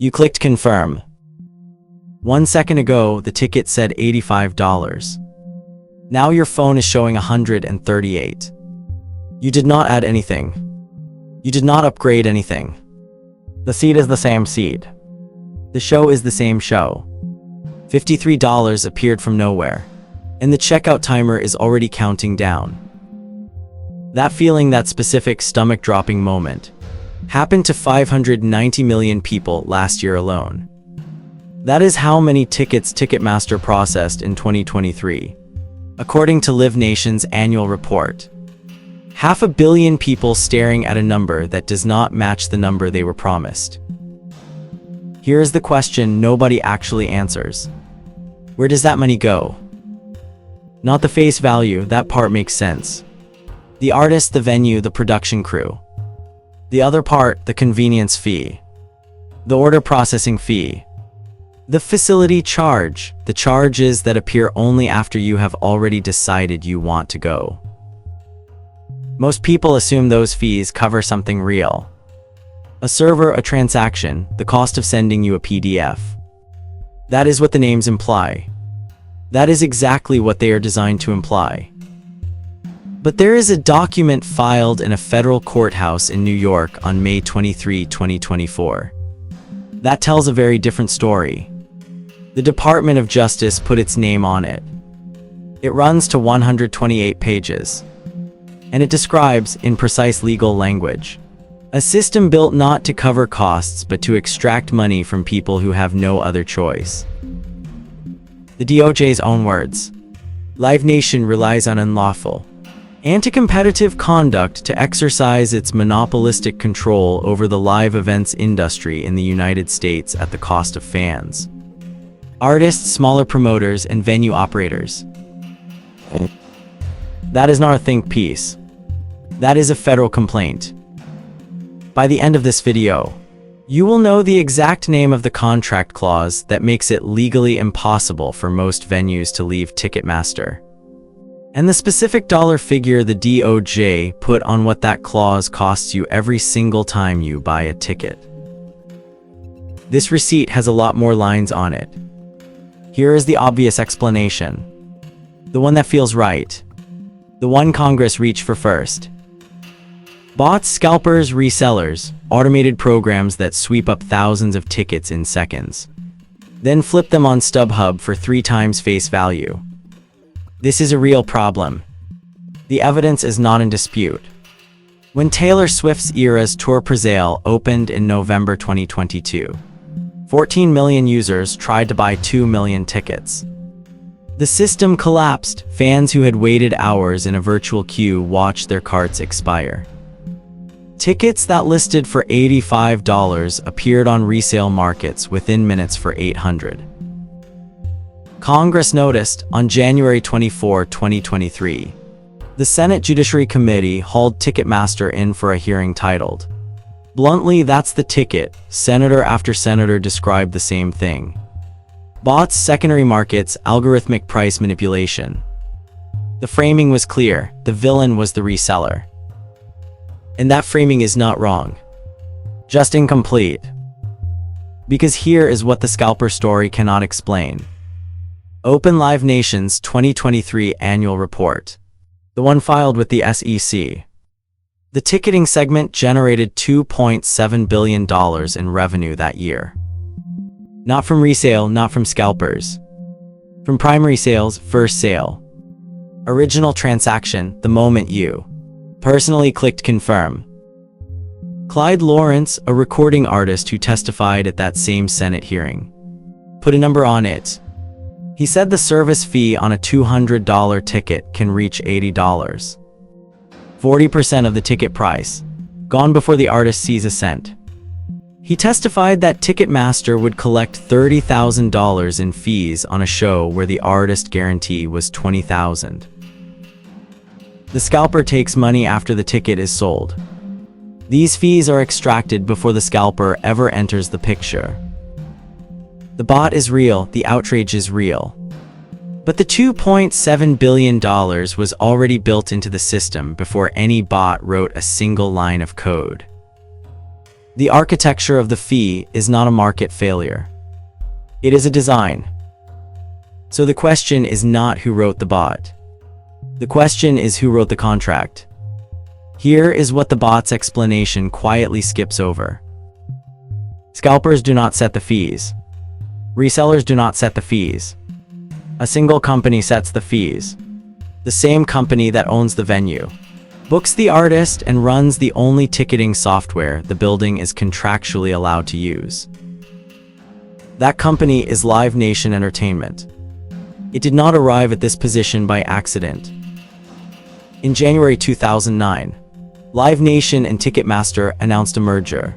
You clicked confirm. 1 second ago, the ticket said $85. Now your phone is showing $138. You did not add anything. You did not upgrade anything. The seat is the same seat. The show is the same show. $53 appeared from nowhere, and the checkout timer is already counting down. That feeling, that specific stomach-dropping moment, happened to 590 million people last year alone. That is how many tickets Ticketmaster processed in 2023, according to Live Nation's annual report. 500 million people staring at a number that does not match the number they were promised. Here is the question nobody actually answers. Where does that money go? Not the face value, that part makes sense. The artist, the venue, the production crew. The other part, the convenience fee. The order processing fee. The facility charge, the charges that appear only after you have already decided you want to go. Most people assume those fees cover something real. A server, a transaction, the cost of sending you a PDF. That is what the names imply. That is exactly what they are designed to imply. But there is a document filed in a federal courthouse in New York on May 23, 2024. That tells a very different story. The Department of Justice put its name on it. It runs to 128 pages. And it describes, in precise legal language, a system built not to cover costs but to extract money from people who have no other choice. The DOJ's own words. Live Nation relies on unlawful, anti-competitive conduct to exercise its monopolistic control over the live events industry in the United States at the cost of fans, artists, smaller promoters, and venue operators. That is not a think piece. That is a federal complaint. By the end of this video, you will know the exact name of the contract clause that makes it legally impossible for most venues to leave Ticketmaster, and the specific dollar figure the DOJ put on what that clause costs you every single time you buy a ticket. This receipt has a lot more lines on it. Here is the obvious explanation. The one that feels right. The one Congress reached for first. Bots, scalpers, resellers, automated programs that sweep up thousands of tickets in seconds, then flip them on StubHub for 3 times face value. This is a real problem. The evidence is not in dispute. When Taylor Swift's Eras Tour Brazil opened in November 2022, 14 million users tried to buy 2 million tickets. The system collapsed. Fans who had waited hours in a virtual queue watched their carts expire. Tickets that listed for $85 appeared on resale markets within minutes for $800. Congress noticed on January 24, 2023. The Senate Judiciary Committee hauled Ticketmaster in for a hearing titled, "Bluntly, That's the Ticket." Senator after senator described the same thing. Bots, secondary markets, algorithmic price manipulation. The framing was clear. The villain was the reseller. And that framing is not wrong, just incomplete. Because here is what the scalper story cannot explain. Open Live Nation's 2023 annual report, the one filed with the SEC. The ticketing segment generated $2.7 billion in revenue that year. Not from resale, not from scalpers. From primary sales, first sale. Original transaction, the moment you personally clicked confirm. Clyde Lawrence, a recording artist who testified at that same Senate hearing, put a number on it. He said the service fee on a $200 ticket can reach $80. 40% of the ticket price, gone before the artist sees a cent. He testified that Ticketmaster would collect $30,000 in fees on a show where the artist guarantee was $20,000. The scalper takes money after the ticket is sold. These fees are extracted before the scalper ever enters the picture. The bot is real, the outrage is real. But the $2.7 billion was already built into the system before any bot wrote a single line of code. The architecture of the fee is not a market failure. It is a design. So the question is not who wrote the bot. The question is who wrote the contract. Here is what the bot's explanation quietly skips over. Scalpers do not set the fees. Resellers do not set the fees. A single company sets the fees. The same company that owns the venue, books the artist, and runs the only ticketing software the building is contractually allowed to use. That company is Live Nation Entertainment. It did not arrive at this position by accident. In January 2009, Live Nation and Ticketmaster announced a merger.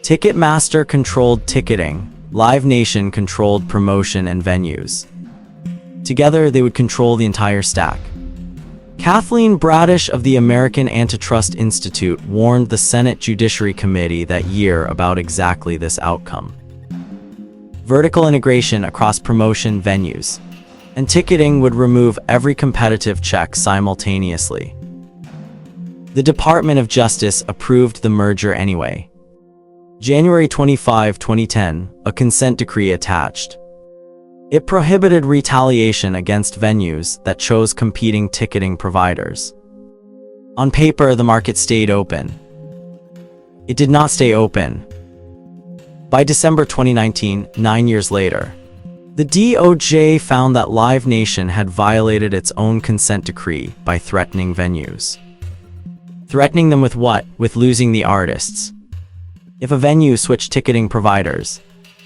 Ticketmaster controlled ticketing, Live Nation controlled promotion and venues. Together, they would control the entire stack. Kathleen Bradish of the American Antitrust Institute warned the Senate Judiciary Committee that year about exactly this outcome. Vertical integration across promotion, venues, and ticketing would remove every competitive check simultaneously. The Department of Justice approved the merger anyway. January 25, 2010, a consent decree attached. It prohibited retaliation against venues that chose competing ticketing providers. On paper, the market stayed open. It did not stay open. By December 2019, 9 years later, the DOJ found that Live Nation had violated its own consent decree by threatening venues. Threatening them with what? With losing the artists. If a venue switched ticketing providers,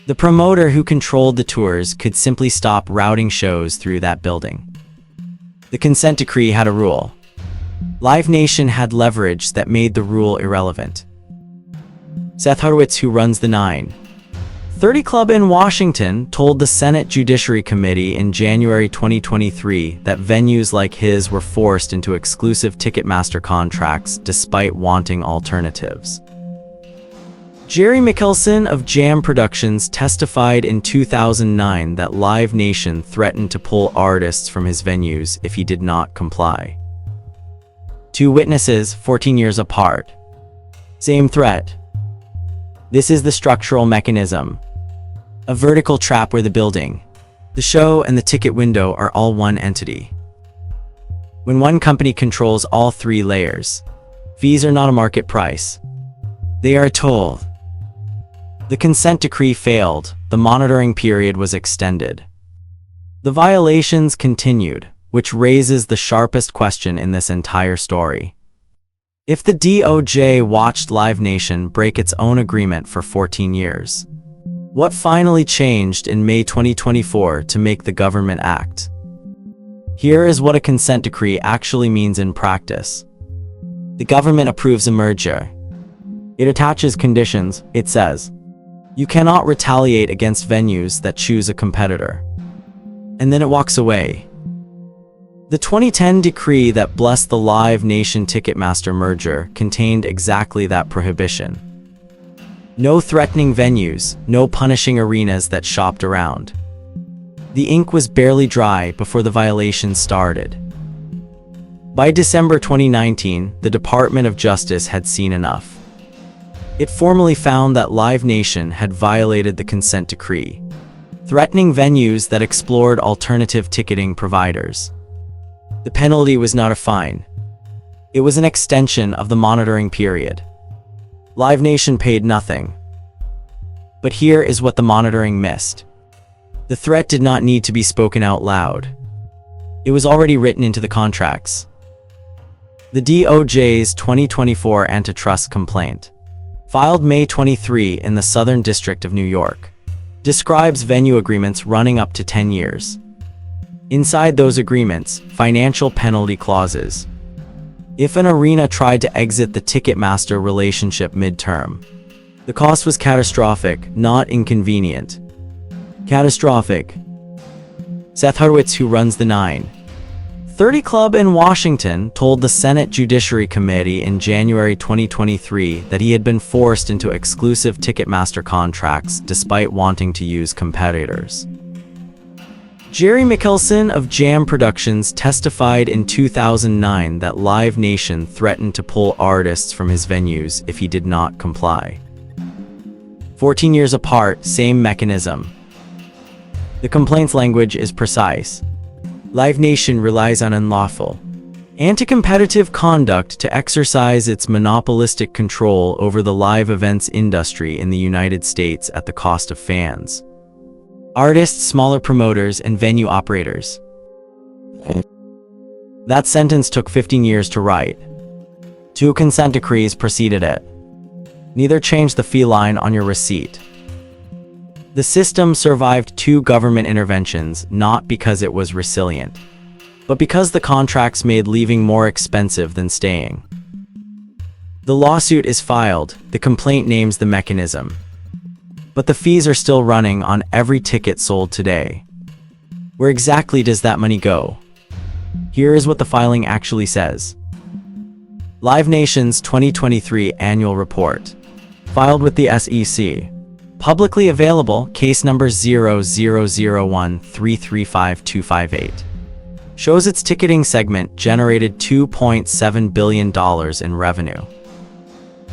the promoter who controlled the tours could simply stop routing shows through that building. The consent decree had a rule. Live Nation had leverage that made the rule irrelevant. Seth Hurwitz, who runs the 930 Club in Washington, told the Senate Judiciary Committee in January 2023 that venues like his were forced into exclusive Ticketmaster contracts despite wanting alternatives. Jerry Mickelson of Jam Productions testified in 2009 that Live Nation threatened to pull artists from his venues if he did not comply. Two witnesses, 14 years apart. Same threat. This is the structural mechanism. A vertical trap where the building, the show, and the ticket window are all one entity. When one company controls all three layers, fees are not a market price. They are a toll. The consent decree failed, the monitoring period was extended. The violations continued, which raises the sharpest question in this entire story. If the DOJ watched Live Nation break its own agreement for 14 years, what finally changed in May 2024 to make the government act? Here is what a consent decree actually means in practice. The government approves a merger. It attaches conditions. It says, you cannot retaliate against venues that choose a competitor. And then it walks away. The 2010 decree that blessed the Live Nation Ticketmaster merger contained exactly that prohibition. No threatening venues, no punishing arenas that shopped around. The ink was barely dry before the violations started. By December 2019, the Department of Justice had seen enough. It formally found that Live Nation had violated the consent decree, threatening venues that explored alternative ticketing providers. The penalty was not a fine. It was an extension of the monitoring period. Live Nation paid nothing. But here is what the monitoring missed. The threat did not need to be spoken out loud. It was already written into the contracts. The DOJ's 2024 antitrust complaint, filed May 23 in the Southern District of New York, describes venue agreements running up to 10 years. Inside those agreements, financial penalty clauses. If an arena tried to exit the Ticketmaster relationship mid-term, the cost was catastrophic, not inconvenient. Catastrophic. Seth Hurwitz, who runs the 930 Club in Washington, told the Senate Judiciary Committee in January 2023 that he had been forced into exclusive Ticketmaster contracts despite wanting to use competitors. Jerry Mickelson of Jam Productions testified in 2009 that Live Nation threatened to pull artists from his venues if he did not comply. 14 years apart, same mechanism. The complaint's language is precise. Live Nation relies on unlawful, anti-competitive conduct to exercise its monopolistic control over the live events industry in the United States at the cost of fans, artists, smaller promoters, and venue operators. That sentence took 15 years to write. 2 consent decrees preceded it. Neither changed the fee line on your receipt. The system survived 2 government interventions not because it was resilient, but because the contracts made leaving more expensive than staying. The lawsuit is filed, the complaint names the mechanism, but the fees are still running on every ticket sold today. Where exactly does that money go? Here is what the filing actually says. Live Nation's 2023 Annual Report, filed with the SEC. Publicly available, case number 0001335258. Shows its ticketing segment generated $2.7 billion in revenue.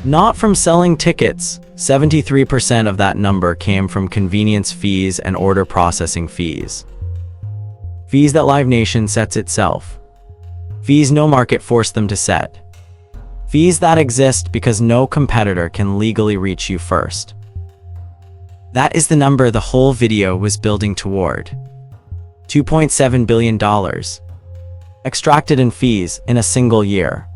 Not from selling tickets, 73% of that number came from convenience fees and order processing fees. Fees that Live Nation sets itself. Fees no market forced them to set. Fees that exist because no competitor can legally reach you first. That is the number the whole video was building toward. $2.7 billion. Extracted in fees in a single year.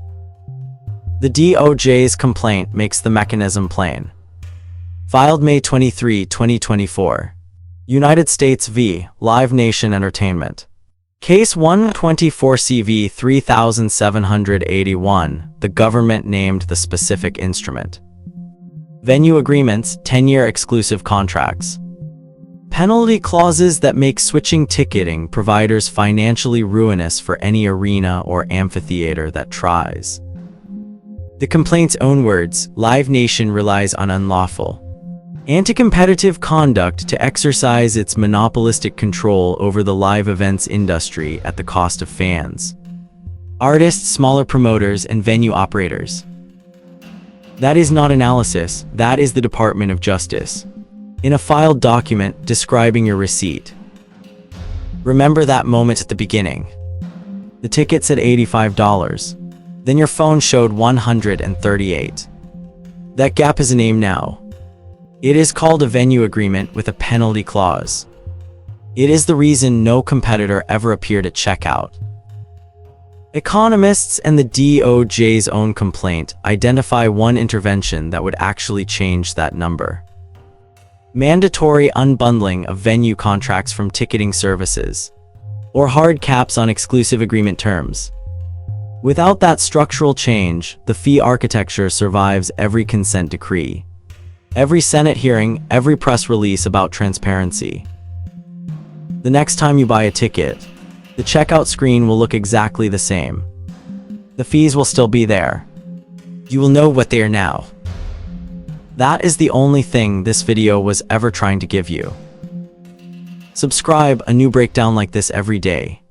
The DOJ's complaint makes the mechanism plain. Filed May 23, 2024. United States v. Live Nation Entertainment. Case 124 CV 3781. The government named the specific instrument. Venue agreements, 10-year exclusive contracts. Penalty clauses that make switching ticketing providers financially ruinous for any arena or amphitheater that tries. The complaint's own words, Live Nation relies on unlawful, anti-competitive conduct to exercise its monopolistic control over the live events industry at the cost of fans, artists, smaller promoters, and venue operators. That is not analysis, that is the Department of Justice. In a filed document describing your receipt. Remember that moment at the beginning. The ticket said $85. Then your phone showed $138. That gap has a name now. It is called a venue agreement with a penalty clause. It is the reason no competitor ever appeared at checkout. Economists and the DOJ's own complaint identify one intervention that would actually change that number. Mandatory unbundling of venue contracts from ticketing services, or hard caps on exclusive agreement terms. Without that structural change, the fee architecture survives every consent decree, every Senate hearing, every press release about transparency. The next time you buy a ticket, the checkout screen will look exactly the same. The fees will still be there. You will know what they are now. That is the only thing this video was ever trying to give you. Subscribe, a new breakdown like this every day.